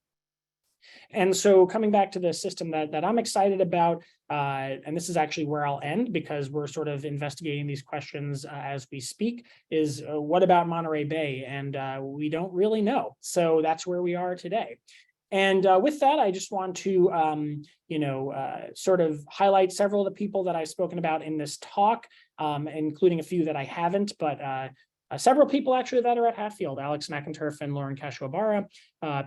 And so coming back to the system that I'm excited about, and this is actually where I'll end because we're sort of investigating these questions as we speak, is what about Monterey Bay? And we don't really know. So that's where we are today. And with that, I just want to, sort of highlight several of the people that I've spoken about in this talk, including a few that I haven't, but several people actually that are at Hatfield, Alex McInturf and Lauren Casciobara,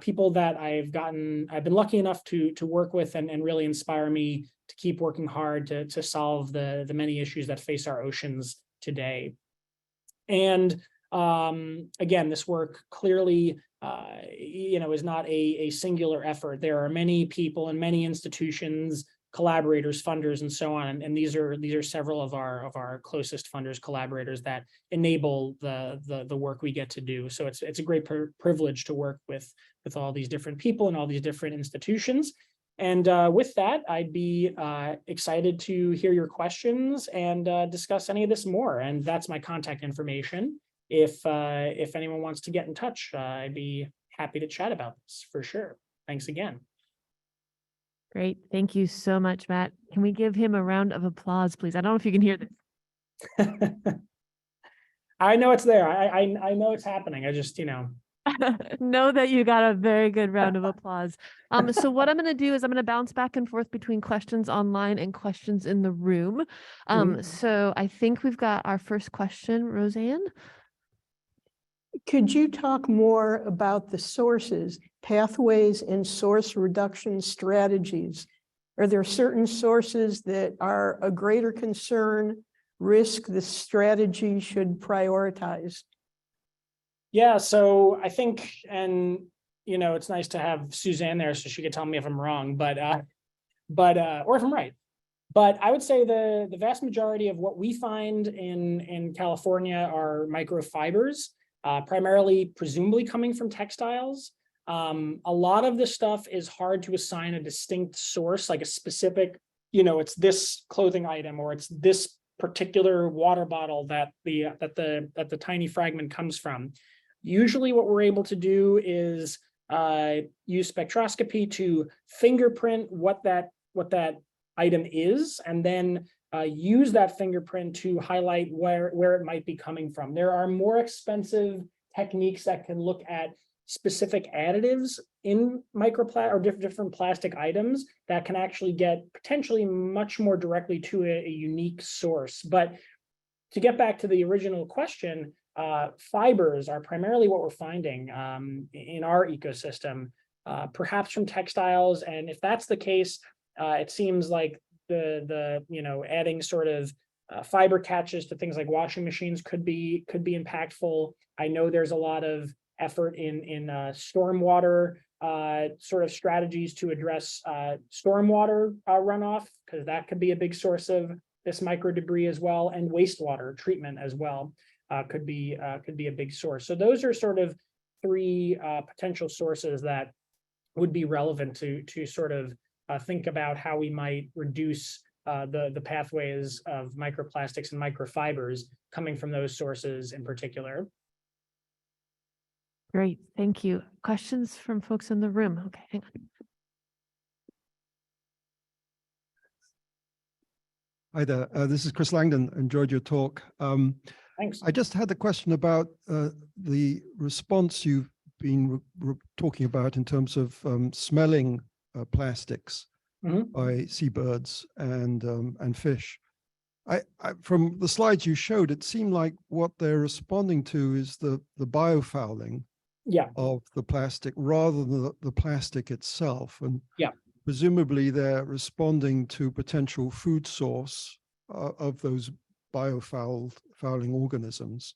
people that I've been lucky enough to work with and really inspire me to keep working hard to solve the many issues that face our oceans today. And again, this work clearly, is not a singular effort. There are many people and many institutions, collaborators, funders, and so on. And these are several of our closest funders, collaborators that enable the work we get to do. So it's a great privilege to work with all these different people and all these different institutions. And with that, I'd be excited to hear your questions and discuss any of this more. And that's my contact information. If anyone wants to get in touch, I'd be happy to chat about this for sure. Thanks again. Great. Thank you so much, Matt. Can we give him a round of applause, please? I don't know if you can hear this. I know it's there. I know it's happening. I just, know that you got a very good round of applause. So what I'm going to do is I'm going to bounce back and forth between questions online and questions in the room. So I think we've got our first question, Roseanne. Could you talk more about the sources, pathways, and source reduction strategies? Are there certain sources that are a greater concern, risk the strategy should prioritize? Yeah, so I think, and it's nice to have Suzanne there so she could tell me if I'm wrong, but or if I'm right. But I would say the vast majority of what we find in California are microfibers. Primarily, presumably coming from textiles. A lot of this stuff is hard to assign a distinct source, like a specific, it's this clothing item or it's this particular water bottle that the tiny fragment comes from. Usually, what we're able to do is use spectroscopy to fingerprint what that item is, and then use that fingerprint to highlight where it might be coming from. There are more expensive techniques that can look at specific additives in microplastic or different plastic items that can actually get potentially much more directly to a unique source. But to get back to the original question, fibers are primarily what we're finding in our ecosystem, perhaps from textiles. And if that's the case, it seems like the adding sort of fiber catches to things like washing machines could be impactful. I know there's a lot of effort in stormwater sort of strategies to address stormwater runoff, because that could be a big source of this micro debris as well, and wastewater treatment as well could be a big source. So those are sort of three potential sources that would be relevant to sort of think about how we might reduce the pathways of microplastics and microfibers coming from those sources in particular. Great, thank you. Questions from folks in the room? Okay, hang on. Hi there, this is Chris Langdon. Enjoyed your talk. Thanks. I just had a question about the response you've been talking about in terms of smelling plastics by seabirds and fish. From the slides you showed, it seemed like what they're responding to is the biofouling of the plastic rather than the plastic itself. And presumably they're responding to potential food source of those biofouling organisms.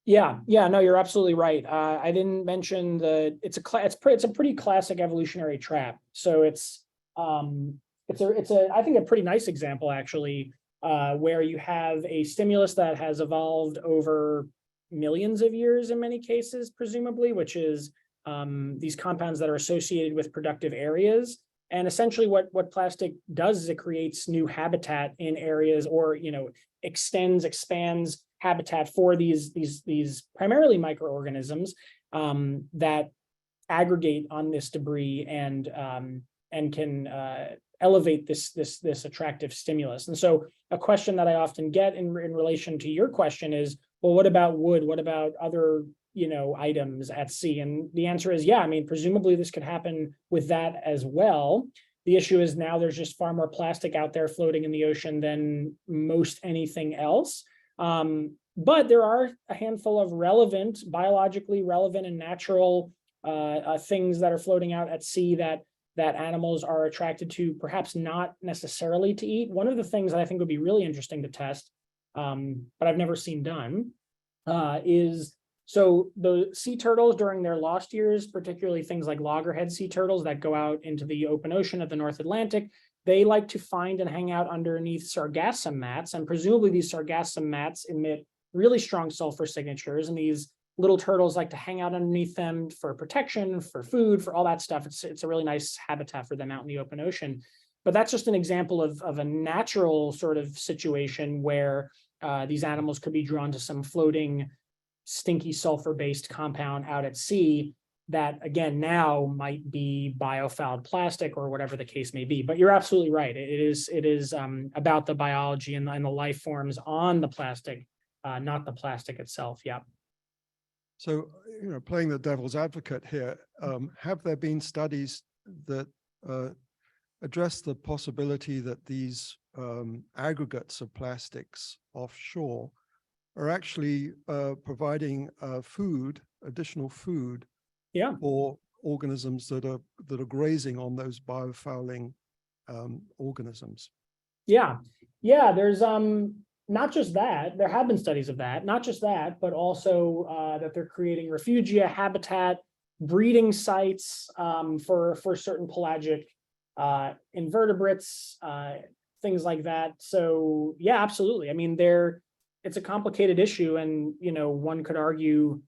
Yeah, no, you're absolutely right. I didn't mention it's a pretty classic evolutionary trap. So it's I think a pretty nice example actually, where you have a stimulus that has evolved over millions of years in many cases, presumably, which is these compounds that are associated with productive areas. And essentially what plastic does is it creates new habitat in areas, or, expands habitat for these primarily microorganisms that aggregate on this debris and can elevate this attractive stimulus. And so a question that I often get in relation to your question is, well, what about wood? What about other items at sea? And the answer is, yeah, I mean, presumably this could happen with that as well. The issue is now there's just far more plastic out there floating in the ocean than most anything else. But there are a handful of biologically relevant and natural things that are floating out at sea that animals are attracted to, perhaps not necessarily to eat. One of the things that I think would be really interesting to test, but I've never seen done, is so the sea turtles during their lost years, particularly things like loggerhead sea turtles that go out into the open ocean of the North Atlantic, they like to find and hang out underneath sargassum mats. And presumably these sargassum mats emit really strong sulfur signatures. And these little turtles like to hang out underneath them for protection, for food, for all that stuff. It's a really nice habitat for them out in the open ocean. But that's just an example of a natural sort of situation where these animals could be drawn to some floating stinky sulfur-based compound out at sea that, again, now might be biofouled plastic or whatever the case may be. But you're absolutely right. It is about the biology and the life forms on the plastic, not the plastic itself. Yeah. So, playing the devil's advocate here, have there been studies that address the possibility that these aggregates of plastics offshore are actually providing additional food, for organisms that are grazing on those biofouling organisms? Yeah, there's not just that, there have been studies of that, not just that, but also that they're creating refugia, habitat, breeding sites for certain pelagic invertebrates, things like that. So yeah, absolutely. I mean, it's a complicated issue, and one could argue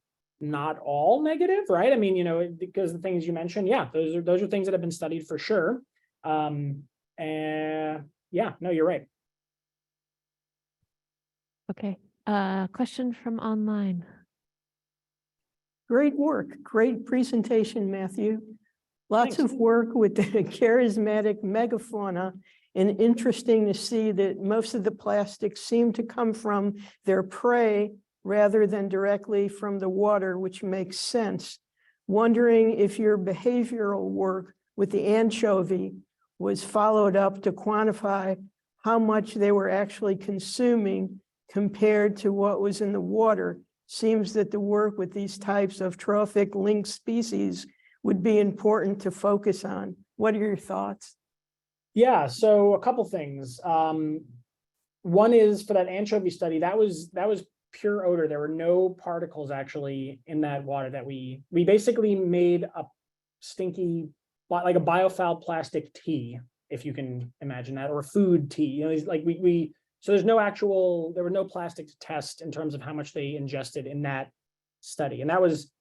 not all negative, right? I mean, because the things you mentioned, yeah, those are things that have been studied for sure. And yeah, no, you're right. Okay. Question from online. Great work. Great presentation, Matthew. Lots Thanks. of work with the charismatic megafauna, and interesting to see that most of the plastics seem to come from their prey rather than directly from the water, which makes sense. Wondering if your behavioral work with the anchovy was followed up to quantify how much they were actually consuming compared to what was in the water. Seems that the work with these types of trophic linked species would be important to focus on. What are your thoughts? Yeah, so a couple things. One is for that anchovy study, that was pure odor. There were no particles actually in that water. That we basically made a stinky, like a biofoul plastic tea, if you can imagine that, or food tea. Like so there were no plastic to test in terms of how much they ingested in that study. And that was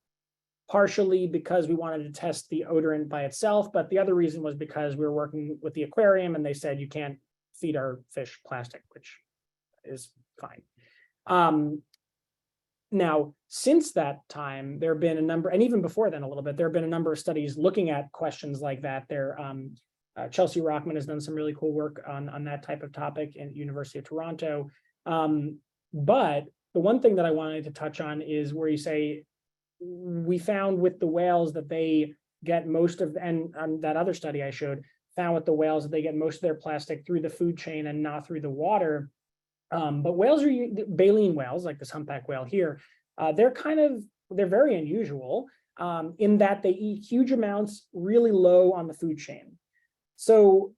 partially because we wanted to test the odorant by itself, but the other reason was because we were working with the aquarium and they said you can't feed our fish plastic, which is fine. Now, since that time, there have been a number, and even before then a little bit, there have been a number of studies looking at questions like that. Chelsea Rockman has done some really cool work on that type of topic in University of Toronto. But the one thing that I wanted to touch on is where you say, we found with the whales that they get most of, and that other study I showed found with the whales that they get most of their plastic through the food chain and not through the water. But whales baleen whales, like this humpback whale here, they're very unusual in that they eat huge amounts really low on the food chain. So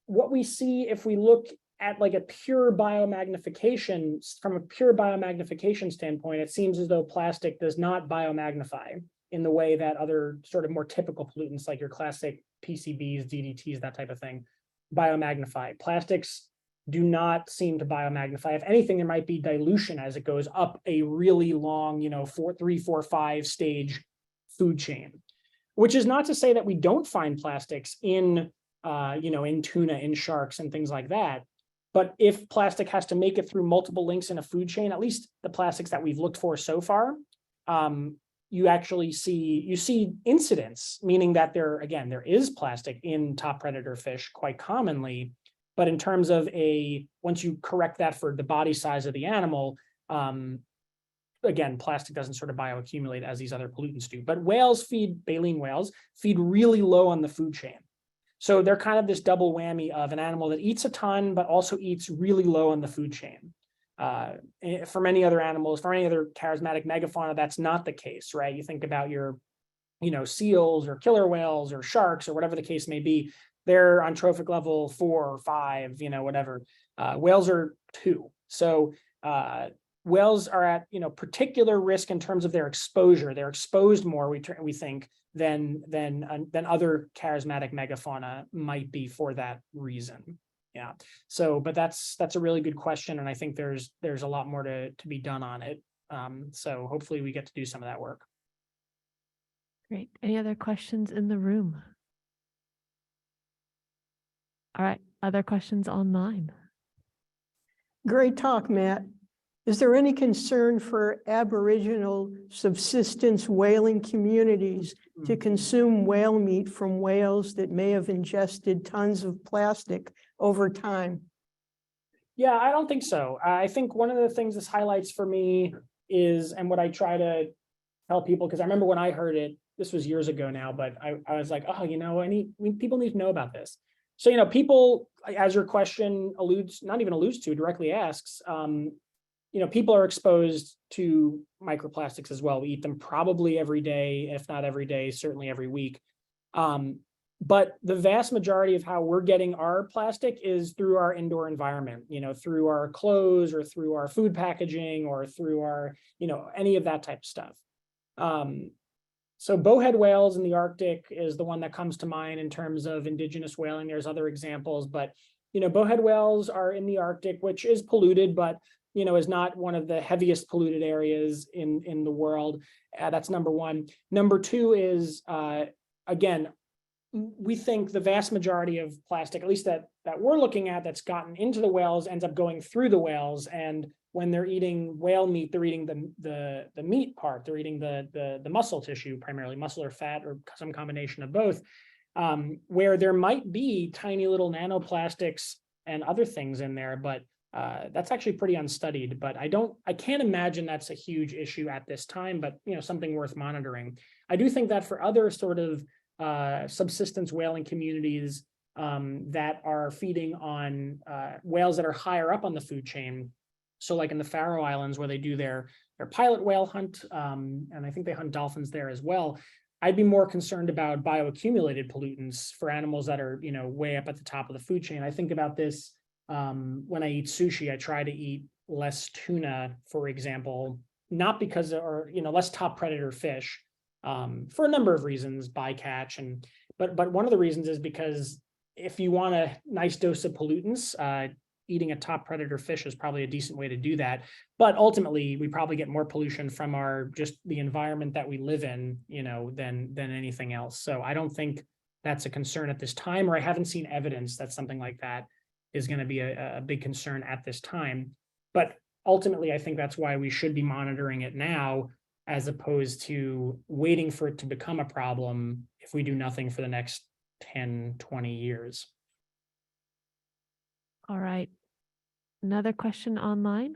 what we see if we look at like a pure biomagnification, from a pure biomagnification standpoint, it seems as though plastic does not biomagnify in the way that other sort of more typical pollutants like your classic PCBs, DDTs, that type of thing, biomagnify. Plastics do not seem to biomagnify. If anything, there might be dilution as it goes up a really long, 3, 4, 5 stage food chain, which is not to say that we don't find plastics in, in tuna, in sharks and things like that. But if plastic has to make it through multiple links in a food chain, at least the plastics that we've looked for so far, you actually see incidents, meaning that there is plastic in top predator fish quite commonly. But in terms of once you correct that for the body size of the animal, again, plastic doesn't sort of bioaccumulate as these other pollutants do. But baleen whales feed really low on the food chain. So they're kind of this double whammy of an animal that eats a ton, but also eats really low on the food chain. For many other animals, for any other charismatic megafauna, that's not the case, right? You think about your, seals or killer whales or sharks or whatever the case may be. They're on trophic level 4 or 5, whatever. Whales are 2. So whales are at, particular risk in terms of their exposure. They're exposed more, we think, than other charismatic megafauna might be for that reason. Yeah. So, but that's a really good question, and I think there's a lot more to be done on it. So hopefully we get to do some of that work. Great. Any other questions in the room? All right. Other questions online? Great talk, Matt. Is there any concern for Aboriginal subsistence whaling communities to consume whale meat from whales that may have ingested tons of plastic over time? Yeah, I don't think so. I think one of the things this highlights for me is, and what I try to tell people, because I remember when I heard it, this was years ago now, but I was like, oh, people need to know about this. So, people, as your question directly asks, people are exposed to microplastics as well. We eat them probably every day, if not every day, certainly every week. But the vast majority of how we're getting our plastic is through our indoor environment, through our clothes or through our food packaging or through our, any of that type of stuff. So bowhead whales in the Arctic is the one that comes to mind in terms of indigenous whaling. There's other examples, but, bowhead whales are in the Arctic, which is polluted, but is not one of the heaviest polluted areas in the world. That's number one. Number two is, again, we think the vast majority of plastic, at least that we're looking at, that's gotten into the whales ends up going through the whales. And when they're eating whale meat, they're eating the meat part. They're eating the muscle tissue, primarily muscle or fat or some combination of both, where there might be tiny little nanoplastics and other things in there, but that's actually pretty unstudied. But I can't imagine that's a huge issue at this time, but something worth monitoring. I do think that for other sort of subsistence whaling communities that are feeding on whales that are higher up on the food chain, so like in the Faroe Islands where they do their pilot whale hunt, and I think they hunt dolphins there as well, I'd be more concerned about bioaccumulated pollutants for animals that are way up at the top of the food chain. I think about this when I eat sushi. I try to eat less tuna, for example, not because, or less top predator fish, for a number of reasons, bycatch, but one of the reasons is because if you want a nice dose of pollutants, eating a top predator fish is probably a decent way to do that. But ultimately, we probably get more pollution from just the environment that we live in, than anything else. So I don't think that's a concern at this time, or I haven't seen evidence that something like that is going to be a big concern at this time. But ultimately, I think that's why we should be monitoring it now, as opposed to waiting for it to become a problem if we do nothing for the next 10, 20 years. All right. Another question online?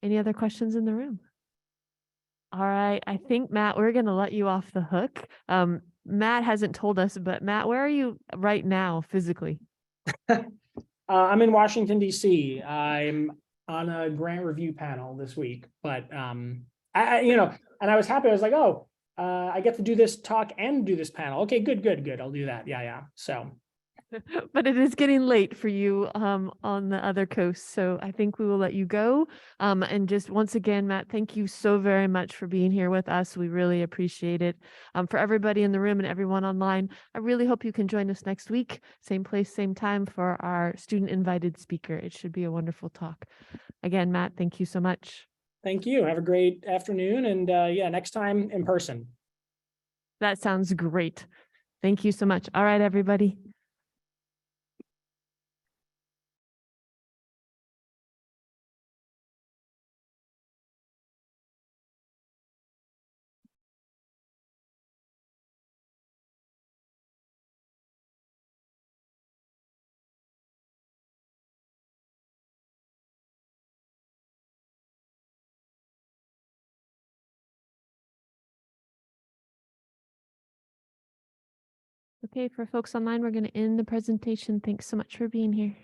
Any other questions in the room? All right. I think, Matt, we're going to let you off the hook. Matt hasn't told us, but Matt, where are you right now physically? I'm in Washington, D.C. I'm on a grant review panel this week, but and I was happy. I was like, I get to do this talk and do this panel. Okay, good. I'll do that. Yeah. So But it is getting late for you on the other coast. So I think we will let you go. And just once again, Matt, thank you so very much for being here with us. We really appreciate it. For everybody in the room and everyone online, I really hope you can join us next week. Same place, same time for our student invited speaker. It should be a wonderful talk. Again, Matt, thank you so much. Thank you. Have a great afternoon. And yeah, next time in person. That sounds great. Thank you so much. All right, everybody. Okay, for folks online, we're going to end the presentation. Thanks so much for being here.